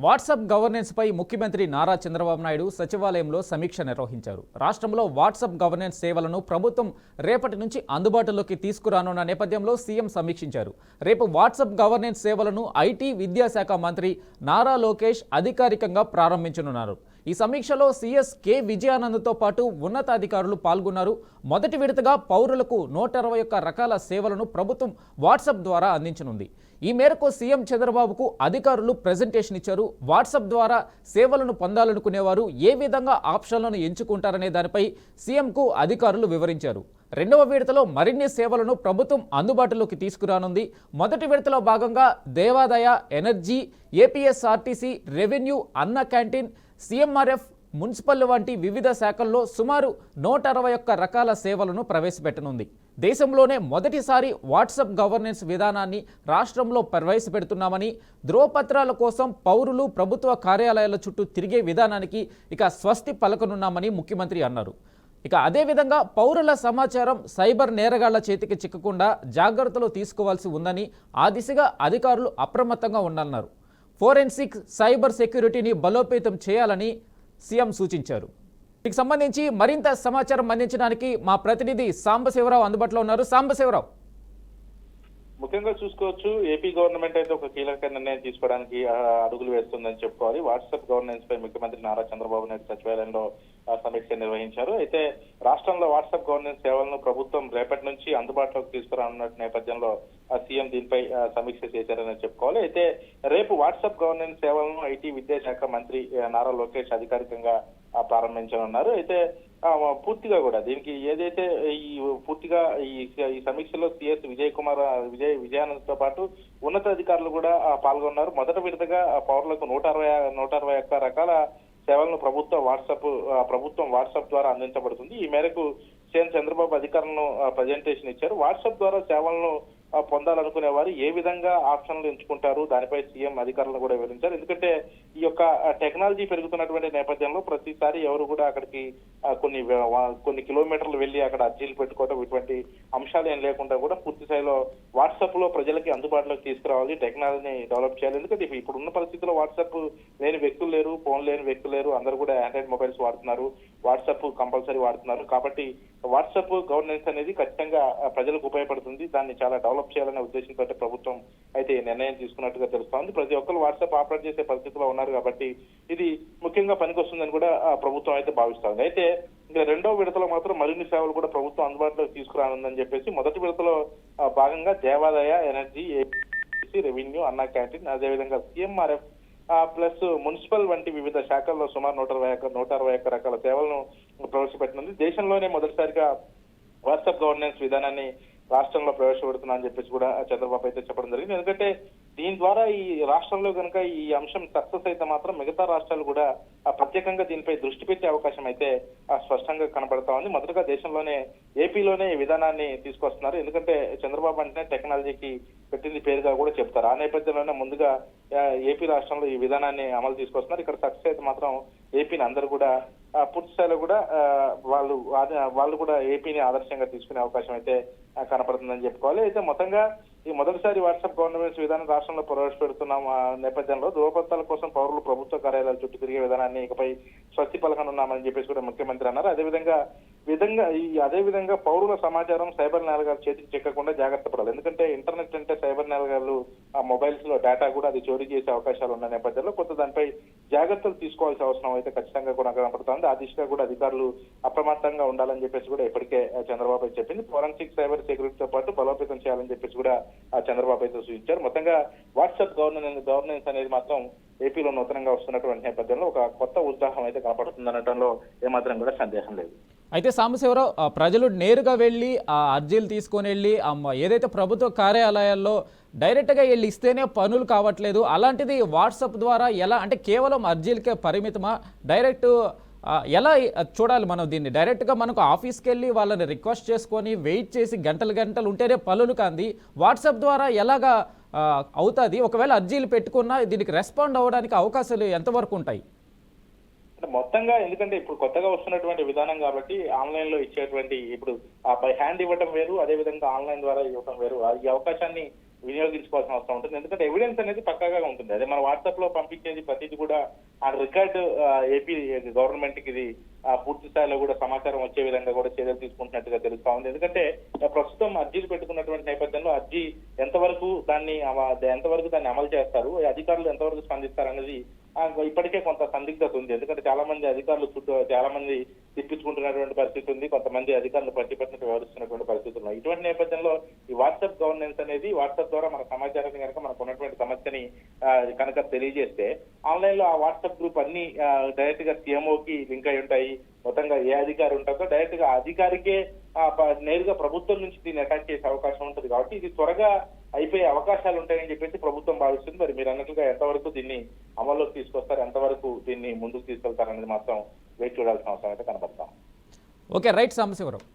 WhatsApp governance పై ముఖ్యమంత్రి నారా చంద్రబాబు నాయుడు సచివాలయంలో సమీక్ష నిర్వహించారు. రాష్ట్రంలో వాట్సాప్ గవర్నెన్స్ సేవలను ప్రభుత్వం రేపటి నుంచి అందుబాటులోకి తీసుకురానున్న నేపథ్యంలో సీఎం సమీక్షించారు. రేపు వాట్సాప్ గవర్నెన్స్ సేవలను ఐటీ విద్యాశాఖ మంత్రి నారా లోకేష్ అధికారికంగా ప్రారంభించనున్నారు. ఈ సమీక్షలో సీఎస్ కె విజయానంద్తో పాటు ఉన్నతాధికారులు పాల్గొన్నారు. మొదటి విడతగా పౌరులకు 121 రకాల సేవలను ప్రభుత్వం వాట్సాప్ ద్వారా అందించనుంది. ఈ మేరకు సీఎం చంద్రబాబుకు అధికారులు ప్రెజెంటేషన్ ఇచ్చారు. వాట్సాప్ ద్వారా సేవలను పొందాలనుకునేవారు ఏ విధంగా ఆప్షన్లను ఎంచుకుంటారనే దానిపై సీఎంకు అధికారులు వివరించారు. రెండవ విడతలో మరిన్ని సేవలను ప్రభుత్వం అందుబాటులోకి తీసుకురానుంది. మొదటి విడతలో భాగంగా దేవాదాయ, ఎనర్జీ, ఏపీఎస్ఆర్టీసీ, రెవెన్యూ, అన్న క్యాంటీన్, సీఎంఆర్ఎఫ్, మున్సిపల్ వంటి వివిధ శాఖల్లో సుమారు 121 రకాల సేవలను ప్రవేశపెట్టనుంది. దేశంలోనే మొదటిసారి వాట్సాప్ గవర్నెన్స్ విధానాన్ని రాష్ట్రంలో ప్రవేశపెడుతున్నామని, ధ్రువపత్రాల కోసం పౌరులు ప్రభుత్వ కార్యాలయాల చుట్టూ తిరిగే విధానానికి ఇక స్వస్తి పలకనున్నామని ముఖ్యమంత్రి అన్నారు. ఇక అదేవిధంగా పౌరుల సమాచారం సైబర్ నేరగాళ్ల చేతికి చిక్కకుండా జాగ్రత్తలు తీసుకోవాల్సి ఉందని, ఆ దిశగా అధికారులు అప్రమత్తంగా ఉండాలన్నారు. ఫోరెన్సిక్ సైబర్ సెక్యూరిటీని బలోపేతం చేయాలని సీఎం సూచించారు. దీనికి సంబంధించి మరింత సమాచారం అందించడానికి మా ప్రతినిధి సాంబశివరావు అందుబాటులో ఉన్నారు. సాంబశివరావు, ముఖ్యంగా చూసుకోవచ్చు, ఏపీ గవర్నమెంట్ అయితే ఒక కీలక నిర్ణయం తీసుకోవడానికి అడుగులు వేస్తుందని చెప్పుకోవాలి. వాట్సాప్ గవర్నెన్స్ పై ముఖ్యమంత్రి నారా చంద్రబాబు నాయుడు సచివాలయంలో సమీక్ష నిర్వహించారు. అయితే రాష్ట్రంలో వాట్సాప్ గవర్నెన్స్ సేవలను ప్రభుత్వం రేపటి నుంచి అందుబాటులోకి తీసుకురానున్న నేపథ్యంలో సీఎం దీనిపై సమీక్ష చేశారని చెప్పుకోవాలి. అయితే రేపు వాట్సాప్ గవర్నెన్స్ సేవలను ఐటీ విద్యాశాఖ మంత్రి నారా లోకేష్ అధికారికంగా ప్రారంభించనున్నారు. అయితే పూర్తిగా కూడా దీనికి ఏదైతే పూర్తిగా ఈ సమీక్షలో సిఎస్ విజయానంద్తో పాటు ఉన్నతాధికారులు కూడా పాల్గొన్నారు. మొదటి విడతగా పౌరులకు 121 రకాల సేవలను ప్రభుత్వం వాట్సాప్ ద్వారా అందించబడుతుంది. ఈ మేరకు సీఎం చంద్రబాబు అధికారులను ప్రజెంటేషన్ ఇచ్చారు. వాట్సాప్ ద్వారా సేవలను పొందాలనుకునే వారు ఏ విధంగా ఆప్షన్లు ఎంచుకుంటారు, దానిపై సీఎం అధికారులను కూడా వివరించారు. ఎందుకంటే ఈ యొక్క టెక్నాలజీ పెరుగుతున్నటువంటి నేపథ్యంలో ప్రతిసారి ఎవరు కూడా అక్కడికి కొన్ని కిలోమీటర్లు వెళ్లి అక్కడ అర్జీలు పెట్టుకోవడం ఇటువంటి అంశాలు ఏం లేకుండా కూడా పూర్తి స్థాయిలో వాట్సాప్ లో ప్రజలకి అందుబాటులోకి తీసుకురావాలి, టెక్నాలజీని డెవలప్ చేయాలి. ఎందుకంటే ఇప్పుడున్న పరిస్థితుల్లో వాట్సాప్ లేని వ్యక్తులు లేరు, ఫోన్ లేని వ్యక్తులు లేరు, అందరూ కూడా ఆండ్రాయిడ్ మొబైల్స్ వాడుతున్నారు, వాట్సాప్ కంపల్సరీ వాడుతున్నారు. కాబట్టి వాట్సాప్ గవర్నెన్స్ అనేది ఖచ్చితంగా ప్రజలకు ఉపయోగపడుతుంది. దాన్ని చాలా డెవలప్ చేయాలనే ఉద్దేశంతో ప్రభుత్వం అయితే నిర్ణయం తీసుకున్నట్టుగా తెలుస్తోంది. ప్రతి ఒక్కరు వాట్సాప్ ఆపరేట్ చేసే పరిస్థితిలో ఉన్నారు కాబట్టి ఇది ముఖ్యంగా పనికొస్తుందని కూడా ప్రభుత్వం అయితే భావిస్తోంది. అయితే ఇంకా రెండో విడతలో మాత్రం మరిన్ని సేవలు కూడా ప్రభుత్వం అందుబాటులోకి తీసుకురానుందని చెప్పేసి మొదటి విడతలో భాగంగా దేవాదాయ, ఎనర్జీ, రెవెన్యూ, అన్నా క్యాంటీన్, అదేవిధంగా సీఎంఆర్ఎఫ్ ప్లస్ మున్సిపల్ వంటి వివిధ శాఖల్లో సుమారు 121 రకాల సేవలను ప్రవేశపెట్టనుంది. దేశంలోనే మొదటిసారిగా వాట్సాప్ గవర్నెన్స్ విధానాన్ని రాష్ట్రంలో ప్రవేశపెడుతున్నా అని చెప్పేసి కూడా చంద్రబాబు అయితే చెప్పడం జరిగింది. ఎందుకంటే దీని ద్వారా ఈ రాష్ట్రంలో కనుక ఈ అంశం సక్సెస్ అయితే మాత్రం మిగతా రాష్ట్రాలు కూడా ప్రత్యేకంగా దీనిపై దృష్టి పెట్టే అవకాశం అయితే స్పష్టంగా కనబడతా ఉంది. మొదటగా దేశంలోనే ఏపీలోనే ఈ విధానాన్ని తీసుకొస్తున్నారు. ఎందుకంటే చంద్రబాబు అంటే టెక్నాలజీకి పెట్టింది పేరుగా కూడా చెప్తారు. ఆ నేపథ్యంలోనే ముందుగా ఏపీ రాష్ట్రంలో ఈ విధానాన్ని అమలు తీసుకొస్తున్నారు. ఇక్కడ సక్సెస్ అయితే మాత్రం ఏపీని అందరూ కూడా పూర్తి స్థాయిలో కూడా వాళ్ళు కూడా ఏపీని ఆదర్శంగా తీసుకునే అవకాశం అయితే కనపడుతుందని చెప్పుకోవాలి. అయితే మొత్తంగా ఈ మొదటిసారి వాట్సాప్ గవర్నెన్స్ విధానం రాష్ట్రంలో ప్రవేశపెడుతున్న నేపథ్యంలో ధృవపత్రాల కోసం పౌరులు ప్రభుత్వ కార్యాలయాల చుట్టూ తిరిగే విధానాన్ని ఇకపై స్వస్తి పలకనున్నామని చెప్పేసి కూడా ముఖ్యమంత్రి అన్నారు. అదేవిధంగా పౌరుల సమాచారం సైబర్ నేరగాళ్ల చేతికి చిక్కకుండా జాగ్రత్త పడాలి. ఎందుకంటే ఇంటర్నెట్ అంటే సైబర్ నేరగాళ్లు మొబైల్స్ లో డేటా కూడా అది చోరీ చేసే అవకాశాలు ఉన్న నేపథ్యంలో కొంత దానిపై జాగ్రత్తలు తీసుకోవాల్సిన అవసరం అయితే ఖచ్చితంగా కూడా కనపడుతుంది. ఆ దిశగా కూడా అధికారులు అప్రమత్తంగా ఉండాలని చెప్పేసి కూడా ఇప్పటికే చంద్రబాబు చెప్పింది. ఫోరెన్సిక్ సైబర్ సెక్యూరిటీతో పాటు బలోపేతం చేయాలని చెప్పేసి కూడా చంద్రబాబు అయితే సూచించారు. మొత్తంగా వాట్సాప్ గవర్నెన్స్ అనేది మాత్రం ఏపీలో నూతనంగా వస్తున్నటువంటి నేపథ్యంలో ఒక కొత్త ఉత్సాహం అయితే కనపడుతుంది అనడంలో ఏమాత్రం కూడా సందేహం లేదు. అయితే సాంబశివరావు, ప్రజలు నేరుగా వెళ్ళి ఆ అర్జీలు తీసుకొని వెళ్ళి ఏదైతే ప్రభుత్వ కార్యాలయాల్లో డైరెక్ట్గా వెళ్ళి ఇస్తేనే పనులు కావట్లేదు, అలాంటిది వాట్సాప్ ద్వారా ఎలా అంటే కేవలం అర్జీలకే పరిమితమా? డైరెక్ట్ ఎలా చూడాలి మనం దీన్ని? డైరెక్ట్గా మనకు ఆఫీస్కి వెళ్ళి వాళ్ళని రిక్వెస్ట్ చేసుకొని వెయిట్ చేసి గంటలు ఉంటేనే పనులు కాంది వాట్సాప్ ద్వారా ఎలాగా అవుతుంది? ఒకవేళ అర్జీలు పెట్టుకున్నా దీనికి రెస్పాండ్ అవ్వడానికి అవకాశాలు ఎంతవరకు ఉంటాయి? మొత్తంగా ఎందుకంటే ఇప్పుడు కొత్తగా వస్తున్నటువంటి విధానం కాబట్టి ఆన్లైన్ లో ఇచ్చేటువంటి ఇప్పుడు బై హ్యాండ్ ఇవ్వడం వేరు, అదే విధంగా ఆన్లైన్ ద్వారా ఇవ్వడం వేరు. ఈ అవకాశాన్ని వినియోగించుకోవాల్సిన అవసరం ఉంటుంది. ఎందుకంటే ఎవిడెన్స్ అనేది పక్కాగా ఉంటుంది. అదే మన వాట్సాప్ లో పంపించేది ప్రతిదీ కూడా ఆ రికార్డు ఏపీ గవర్నమెంట్ కి ఇది పూర్తి స్థాయిలో కూడా సమాచారం వచ్చే విధంగా కూడా చర్యలు తీసుకుంటున్నట్టుగా తెలుస్తా ఉంది. ఎందుకంటే ప్రస్తుతం అర్జీలు పెట్టుకున్నటువంటి నేపథ్యంలో అర్జీ ఎంతవరకు దాన్ని అమలు చేస్తారు, అధికారులు ఎంతవరకు స్పందిస్తారు అనేది ఇప్పటికే కొంత సందిగ్ధత ఉంది. ఎందుకంటే చాలా మంది అధికారులు చాలా మంది తిప్పించుకుంటున్నటువంటి పరిస్థితి ఉంది, కొంతమంది అధికారులు పట్టిపట్టినట్టు వ్యవహరిస్తున్నటువంటి పరిస్థితులు ఉన్నాయి. ఇటువంటి నేపథ్యంలో ఈ వాట్సాప్ గవర్నెన్స్ అనేది వాట్సాప్ ద్వారా మన సమాచారాన్ని కనుక మనకు ఉన్నటువంటి సమస్యని కనుక తెలియజేస్తే ఆన్లైన్ లో ఆ వాట్సాప్ గ్రూప్ అన్ని డైరెక్ట్ గా సీఎంఓకి లింక్ అయి ఉంటాయి. మొత్తంగా ఏ అధికారి ఉంటుందో డైరెక్ట్ గా అధికారికే నేరుగా ప్రభుత్వం నుంచి దీన్ని అటాక్ చేసే అవకాశం ఉంటుంది. కాబట్టి ఇది త్వరగా అయిపోయే అవకాశాలు ఉంటాయని చెప్పేసి ప్రభుత్వం భావిస్తుంది. మరి మీరు అన్నట్లుగా ఎంతవరకు దీన్ని అమల్లోకి తీసుకొస్తారు, ఎంతవరకు దీన్ని ముందుకు తీసుకెళ్తారనేది మాత్రం వేచి చూడాల్సిన అవసరం అయితే కనబడతాం. Okay, right Sambasivarao.